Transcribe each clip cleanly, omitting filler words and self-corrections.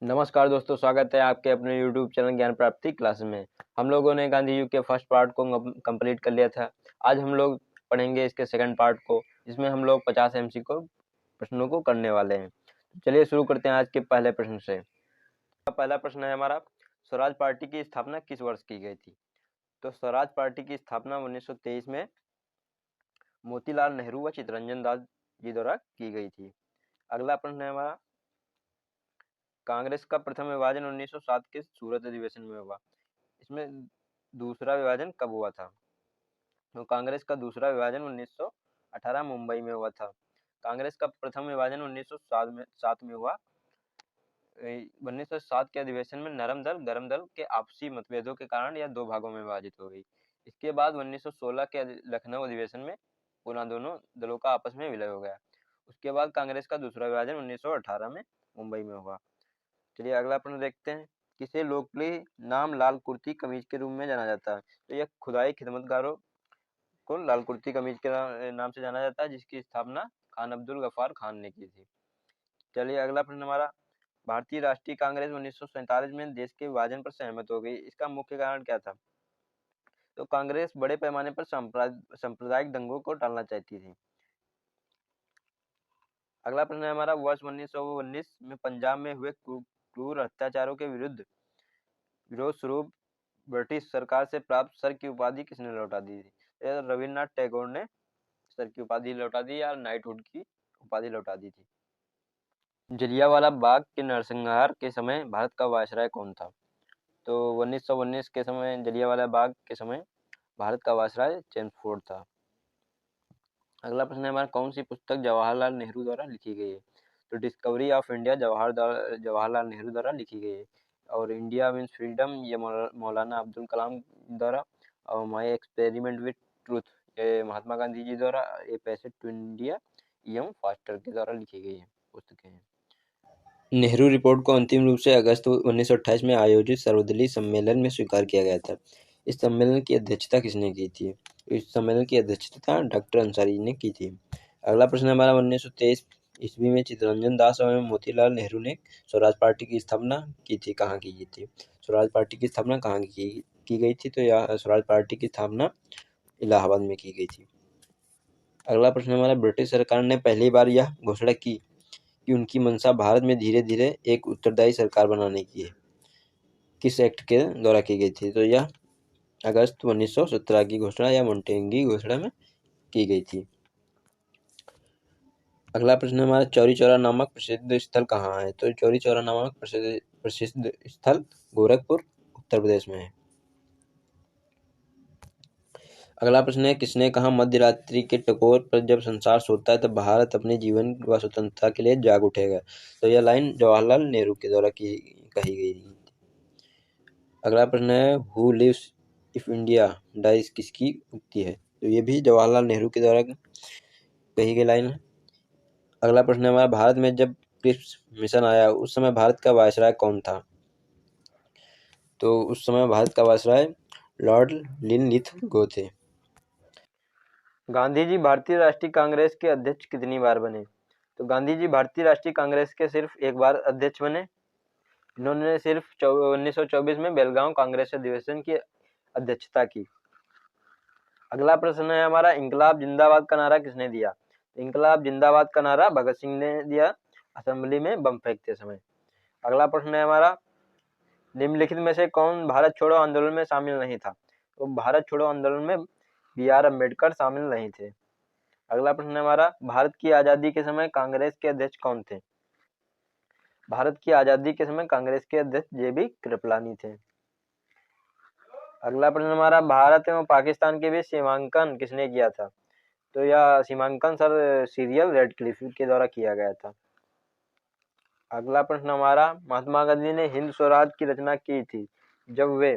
नमस्कार दोस्तों, स्वागत है आपके अपने YouTube चैनल ज्ञान प्राप्ति क्लास में। हम लोगों ने गांधी युग के फर्स्ट पार्ट को कंप्लीट कर लिया था। आज हम लोग पढ़ेंगे इसके सेकंड पार्ट को, जिसमें हम लोग 50 MC को प्रश्नों को करने वाले हैं। चलिए शुरू करते हैं आज के पहले प्रश्न से। पहला प्रश्न है हमारा, स्वराज पार्टी की स्थापना किस वर्ष की गई थी? तो स्वराज पार्टी की स्थापना 1923 में मोतीलाल नेहरू व चित्तरंजन दास जी द्वारा की गई थी। अगला प्रश्न है हमारा, कांग्रेस का प्रथम विभाजन 1907 के सूरत अधिवेशन में हुआ। इसमें दूसरा विभाजन कब हुआ था? तो कांग्रेस का दूसरा विभाजन 1918 मुंबई में हुआ था। कांग्रेस का प्रथम विभाजन 1907 में हुआ। 1907 के अधिवेशन में नरम दल गरम दल के आपसी मतभेदों के कारण यह दो भागों में विभाजित हो गई। इसके बाद 1916 के लखनऊ अधिवेशन में पुनः दोनों दलों का आपस में विलय हो गया। उसके बाद कांग्रेस का दूसरा विभाजन 1918 में मुंबई में हुआ। चलिए अगला प्रश्न देखते हैं, किसे लोकप्रिय नाम लाल कुर्ती कमीज के रूप में जाना जाता है? तो यह खुदाई खिदमतगारों को लाल कुर्ती कमीज के नाम से जाना जाता है, जिसकी स्थापना खान अब्दुल गफ्फार खान ने की थी। चलिए अगला प्रश्न हमारा, भारतीय राष्ट्रीय कांग्रेस 1947 में देश के विभाजन पर सहमत हो गई। इसका मुख्य कारण क्या था? तो कांग्रेस बड़े पैमाने पर सांप्रदायिक दंगों को टालना चाहती थी। अगला प्रश्न है हमारा, वर्ष 1919 में पंजाब में हुए क्रूर अत्याचारों के विरोध स्वरूप ब्रिटिश सरकार से प्राप्त सर की उपाधि किसने लौटा दी थी? रविन्द्रनाथ टैगोर ने सर की उपाधि लौटा दी या नाइटहुड की उपाधि लौटा दी थी। जलियांवाला बाग के नरसंहार के समय भारत का वायसराय कौन था? तो 1919 के समय जलियांवाला बाग के समय भारत का वायसराय चेम्सफोर्ड था। अगला प्रश्न है हमारा, कौन सी पुस्तक जवाहरलाल नेहरू द्वारा लिखी गई है? तो discovery of India Jawaharlal Nehru द्वारा लिखी गई है। और इंडिया मीन्स फ्रीडम ये मौलाना अब्दुल कलाम द्वारा। और माई एक्सपेरिमेंट विथ ट्रूथ ये महात्मा गांधी जी द्वारा। A passage to India M Forster के द्वारा लिखी गई है पुस्तकें हैं। नेहरू रिपोर्ट को अंतिम रूप से अगस्त 1928 में आयोजित सर्वदलीय सम्मेलन में स्वीकार किया गया था। इस सम्मेलन की अध्यक्षता किसने की थी? इस सम्मेलन की अध्यक्षता डॉक्टर अंसारी ने की थी। अगला प्रश्न हमारा, 1923 ईस्वी में चित्तरंजन दास एवं मोतीलाल नेहरू ने स्वराज पार्टी की स्थापना की थी। कहाँ की गई थी? स्वराज पार्टी की स्थापना कहाँ की गई थी? तो यह स्वराज पार्टी की स्थापना इलाहाबाद में की गई थी। अगला प्रश्न हमारा, ब्रिटिश सरकार ने पहली बार यह घोषणा की कि उनकी मंशा भारत में धीरे धीरे एक उत्तरदायी सरकार बनाने की है। किस एक्ट के द्वारा की गई थी? तो यह अगस्त 1917 की घोषणा या मोंटेगी घोषणा में की गई थी। अगला प्रश्न हमारा, चौरी चौरा नामक प्रसिद्ध स्थल कहाँ है? तो चौरी चौरा नामक प्रसिद्ध स्थल गोरखपुर उत्तर प्रदेश में है। अगला प्रश्न है, किसने कहा मध्य रात्रि के टकोर पर जब संसार सोता है तब भारत अपने जीवन व स्वतंत्रता के लिए जाग उठेगा? तो यह लाइन जवाहरलाल नेहरू के द्वारा कही गई थी। अगला प्रश्न है, who lives if India dies किसकी उक्ति है? तो ये भी जवाहरलाल नेहरू के द्वारा कही गई लाइन है। अगला प्रश्न है हमारा, भारत में जब क्रिप्स मिशन आया उस समय भारत का वायसराय कौन था? तो उस समय भारत का वायसराय लॉर्ड लिनलिथगो थे। गांधी जी भारतीय राष्ट्रीय कांग्रेस के अध्यक्ष कितनी बार बने? तो गांधी जी भारतीय राष्ट्रीय कांग्रेस के सिर्फ एक बार अध्यक्ष बने। इन्होंने सिर्फ 1924 में बेलगांव कांग्रेस अधिवेशन की अध्यक्षता की। अगला प्रश्न है हमारा, इंकलाब जिंदाबाद का नारा किसने दिया? इंकलाब जिंदाबाद का नारा भगत सिंह ने दिया असेंबली में बम फेंकते समय। अगला प्रश्न है हमारा, निम्नलिखित में से कौन भारत छोड़ो आंदोलन में शामिल नहीं था? तो भारत छोड़ो आंदोलन में BR अम्बेडकर शामिल नहीं थे। अगला प्रश्न है हमारा, भारत की आजादी के समय कांग्रेस के अध्यक्ष कौन थे? भारत की आजादी के समय कांग्रेस के अध्यक्ष JB कृपलानी थे। अगला प्रश्न हमारा, भारत एवं पाकिस्तान के बीच सीमांकन किसने किया था? तो यह सीमांकन सर सीरियल रेडक्लिफ के द्वारा किया गया था। अगला प्रश्न हमारा, महात्मा गांधी ने हिंद स्वराज की रचना की थी जब वे,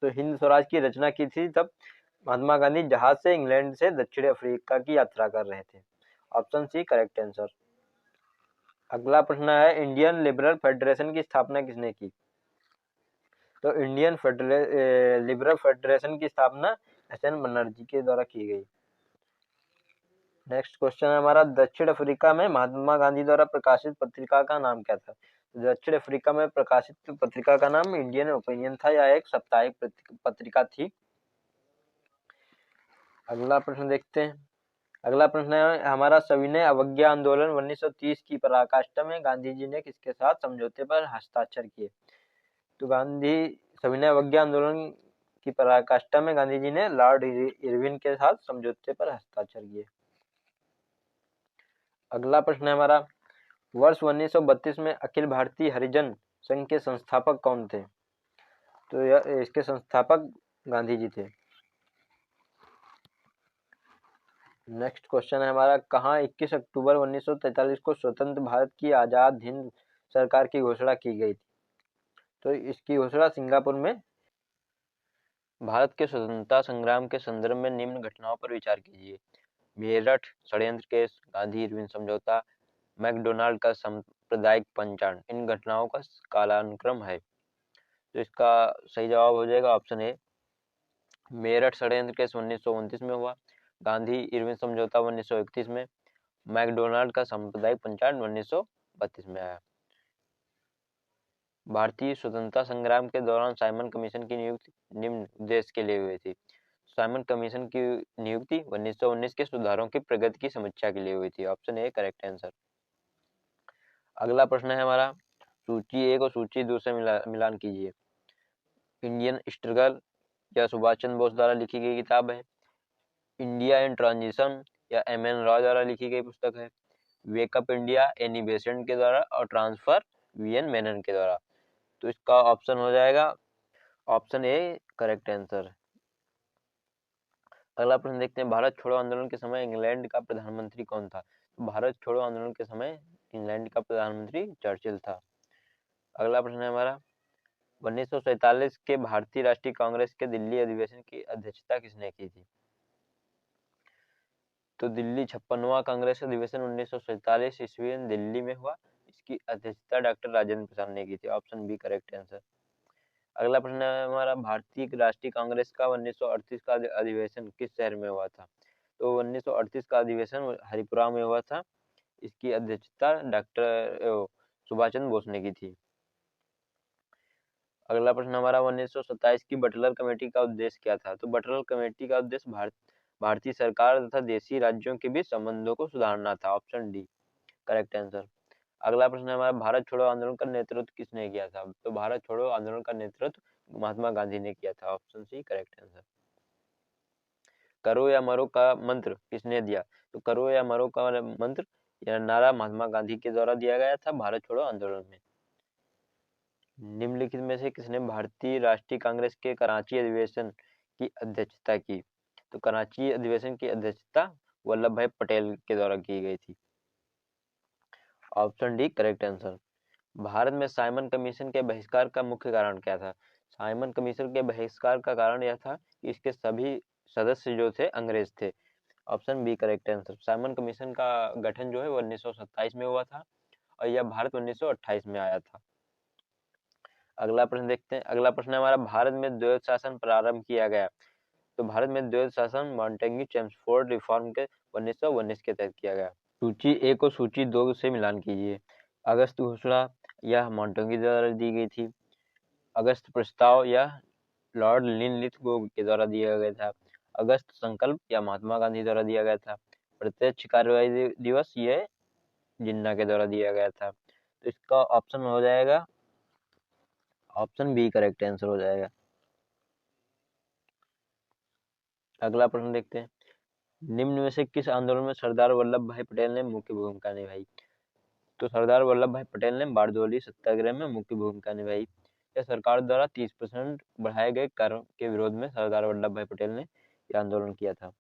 तो हिंद स्वराज की रचना की थी तब महात्मा गांधी जहाज से इंग्लैंड से दक्षिण अफ्रीका की यात्रा कर रहे थे। Option C correct answer. अगला प्रश्न है, इंडियन लिबरल फेडरेशन की स्थापना किसने की? तो इंडियन लिबरल फेडरेशन की स्थापना SN बनर्जी के द्वारा की गई। नेक्स्ट क्वेश्चन है हमारा, दक्षिण अफ्रीका में महात्मा गांधी द्वारा प्रकाशित पत्रिका का नाम क्या था? दक्षिण अफ्रीका में प्रकाशित पत्रिका का नाम इंडियन ओपिनियन था। यह एक साप्ताहिक पत्रिका थी। अगला प्रश्न देखते हैं। अगला प्रश्न है हमारा, सविनय अवज्ञा आंदोलन 1930 की पराकाष्ठा में गांधी जी ने किसके साथ समझौते पर हस्ताक्षर किए? तो सविनय अवज्ञा आंदोलन की पराकाष्ठा में गांधी जी ने लॉर्ड इरविन के साथ समझौते पर हस्ताक्षर किए। अगला प्रश्न है हमारा, वर्ष 1932 में अखिल भारतीय हरिजन संघ के संस्थापक कौन थे? तो इसके संस्थापक गांधी जी थे। नेक्स्ट क्वेश्चन है हमारा, कहाँ 21 अक्टूबर 1943 को स्वतंत्र भारत की आजाद हिंद सरकार की घोषणा की गई थी? तो इसकी घोषणा सिंगापुर में। भारत के स्वतंत्रता संग्राम के संदर्भ में निम्न घटनाओं पर विचार कीजिए। मेरठ षड्यंत्र केस, गांधी इरविन समझौता, मैकडोनाल्ड का सांप्रदायिक पंचांग, इन घटनाओं का कालानुक्रम है। तो इसका सही जवाब हो जाएगा ऑप्शन ए। मेरठ षड्यंत्र केस 1929 में हुआ, गांधी इरविन समझौता 1931 में, मैकडोनाल्ड का सांप्रदायिक पंचांग 1932 में आया। भारतीय स्वतंत्रता संग्राम के दौरान साइमन कमीशन की नियुक्ति निम्न उद्देश्य के लिए हुई थी। साइमन कमीशन की नियुक्ति 1919 के सुधारों की प्रगति की समीक्षा के लिए हुई थी। Option A correct answer. अगला प्रश्न है हमारा, सूची 1 और सूची 2 से मिलान कीजिए। इंडियन स्ट्रगल या सुभाष चंद्र बोस द्वारा लिखी गई किताब है, इंडिया इन ट्रांजिशन या एम.एन. रॉय द्वारा लिखी गई पुस्तक है, वेकअप इंडिया एनी बेसेंट के द्वारा और ट्रांसफर वी.एन. मेनन के द्वारा। तो इसका ऑप्शन हो जाएगा ऑप्शन ए करेक्ट आंसर। अगला प्रश्न देखते हैं, भारत छोड़ो आंदोलन के समय इंग्लैंड का प्रधानमंत्री कौन था? तो भारत छोड़ो आंदोलन के समय इंग्लैंड का प्रधानमंत्री चर्चिल था। अगला प्रश्न है हमारा, 1947 के भारतीय राष्ट्रीय कांग्रेस के दिल्ली अधिवेशन की अध्यक्षता किसने की थी? तो दिल्ली 56वां कांग्रेस अधिवेशन 1947 ईस्वी में दिल्ली में हुआ। इसकी अध्यक्षता डॉक्टर राजेंद्र प्रसाद ने की थी। Option B correct answer. अगला प्रश्न है हमारा, भारतीय राष्ट्रीय कांग्रेस का 1938 का अधिवेशन किस शहर में हुआ था? तो 1938 का अधिवेशन हरिपुरा में हुआ था। इसकी अध्यक्षता डॉक्टर सुभाष चंद्र बोस ने की थी। अगला प्रश्न हमारा, 1927 की बटलर कमेटी का उद्देश्य क्या था? तो बटलर कमेटी का उद्देश्य भारतीय सरकार तथा देशी राज्यों के बीच संबंधों को सुधारना था। Option D correct answer. अगला प्रश्न है हमारा, भारत छोड़ो आंदोलन का नेतृत्व किसने किया था? तो भारत छोड़ो आंदोलन का नेतृत्व महात्मा गांधी ने किया था। Option C correct answer. करो या मरो का मंत्र किसने दिया? तो करो या मरो का मंत्र या नारा महात्मा गांधी के द्वारा दिया गया था भारत छोड़ो आंदोलन में। निम्नलिखित में से किसने भारतीय राष्ट्रीय कांग्रेस के कराची अधिवेशन की अध्यक्षता की? तो कराची अधिवेशन की अध्यक्षता वल्लभ भाई पटेल के द्वारा की गई थी। Option D correct answer. Bharat में साइमन कमीशन के बहिष्कार का मुख्य कारण क्या था? साइमन कमीशन के बहिष्कार का कारण यह था कि इसके सभी सदस्य जो थे अंग्रेज थे। Option B correct answer. Simon commission का गठन जो है वो 1927 में हुआ था और यह भारत 1928 में आया था। अगला प्रश्न देखते हैं। अगला प्रश्न है हमारा, भारत में द्वैध शासन प्रारंभ किया गया। तो भारत में द्वैध शासन मॉन्टेग्यू चेम्सफोर्ड रिफॉर्म के 1919 के तहत किया गया। सूची 1 और सूची 2 से मिलान कीजिए। अगस्त घोषणा यह मॉन्टेग्यू द्वारा दी गई थी। अगस्त प्रस्ताव यह लॉर्ड लिनलिथगो के द्वारा दिया गया था। अगस्त संकल्प या महात्मा गांधी द्वारा दिया गया था। प्रत्यक्ष कार्यवाही दिवस यह जिन्ना के द्वारा दिया गया था। तो इसका ऑप्शन हो जाएगा ऑप्शन बी करेक्ट आंसर हो जाएगा। अगला प्रश्न देखते हैं, निम्न में से किस आंदोलन में सरदार वल्लभ भाई पटेल ने मुख्य भूमिका निभाई? तो सरदार वल्लभ भाई पटेल ने बारडोली सत्याग्रह में मुख्य भूमिका निभाई। यह सरकार द्वारा 30% बढ़ाए गए कर के विरोध में सरदार वल्लभ भाई पटेल ने यह आंदोलन किया था।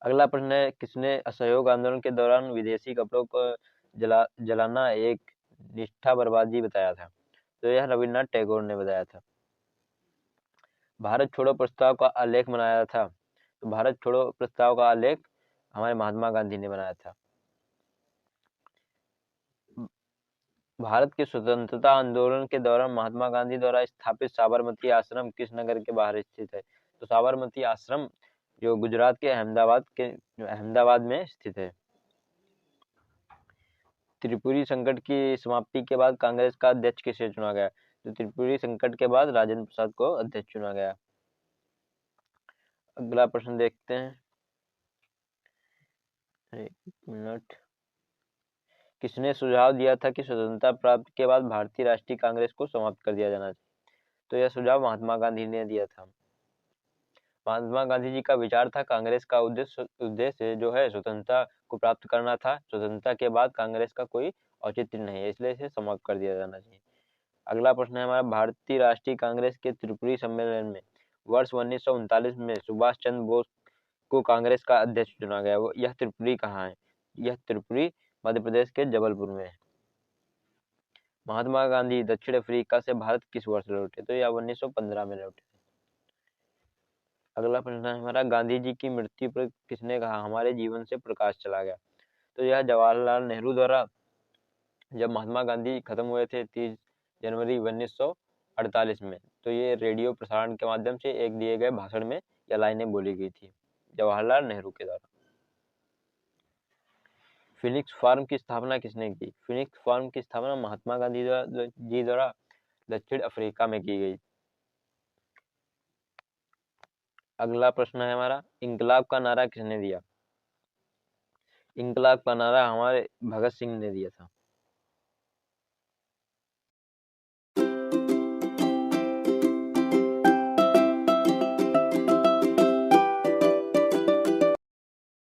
अगला प्रश्न है, किसने असहयोग आंदोलन के दौरान विदेशी कपड़ों को जलाना एक निष्ठा बर्बादी बताया था? तो यह रविन्द्रनाथ टैगोर ने बताया था। भारत छोड़ो प्रस्ताव का आलेख बनाया था। तो भारत छोड़ो प्रस्ताव का आलेख हमारे महात्मा गांधी ने बनाया था। भारत के स्वतंत्रता आंदोलन के दौरान महात्मा गांधी द्वारा स्थापित साबरमती आश्रम किस नगर के बाहर स्थित है? तो साबरमती आश्रम जो गुजरात के अहमदाबाद में स्थित है। त्रिपुरी संकट की समाप्ति के बाद कांग्रेस का अध्यक्ष किसे चुना गया? तो त्रिपुरी संकट के बाद राजेंद्र प्रसाद को अध्यक्ष चुना गया। अगला प्रश्न देखते हैं, एक मिनट। किसने सुझाव दिया था कि स्वतंत्रता प्राप्ति के बाद भारतीय राष्ट्रीय कांग्रेस को समाप्त कर दिया जाना चाहिए? तो यह सुझाव महात्मा गांधी ने दिया था। महात्मा गांधी जी का विचार था कांग्रेस का उद्देश्य जो है स्वतंत्रता को प्राप्त करना था। स्वतंत्रता के बाद कांग्रेस का कोई औचित्य नहीं है, इसलिए इसे समाप्त कर दिया जाना चाहिए। अगला प्रश्न है हमारा, भारतीय राष्ट्रीय कांग्रेस के त्रिपुरी सम्मेलन में वर्ष 1939 में सुभाष चंद्र बोस को कांग्रेस का अध्यक्ष चुना गया। यह त्रिपुरी कहाँ है? यह त्रिपुरी मध्य प्रदेश के जबलपुर में है। महात्मा गांधी दक्षिण अफ्रीका से भारत किस वर्ष लौटे? तो यह 1915 में लौटे। अगला प्रश्न है हमारा, गांधी जी की मृत्यु पर किसने कहा हमारे जीवन से प्रकाश चला गया? तो यह जवाहरलाल नेहरू द्वारा जब महात्मा गांधी खत्म हुए थे 30 जनवरी 1948 में, तो ये रेडियो प्रसारण के माध्यम से एक दिए गए भाषण में यह लाइनें बोली गई थी जवाहरलाल नेहरू के द्वारा। फिनिक्स फार्म की स्थापना किसने की? फिनिक्स फार्म की स्थापना महात्मा गांधी जी द्वारा दक्षिण अफ्रीका में की गई। अगला प्रश्न है हमारा, इंकलाब का नारा किसने दिया? इंकलाब का नारा हमारे भगत सिंह ने दिया था।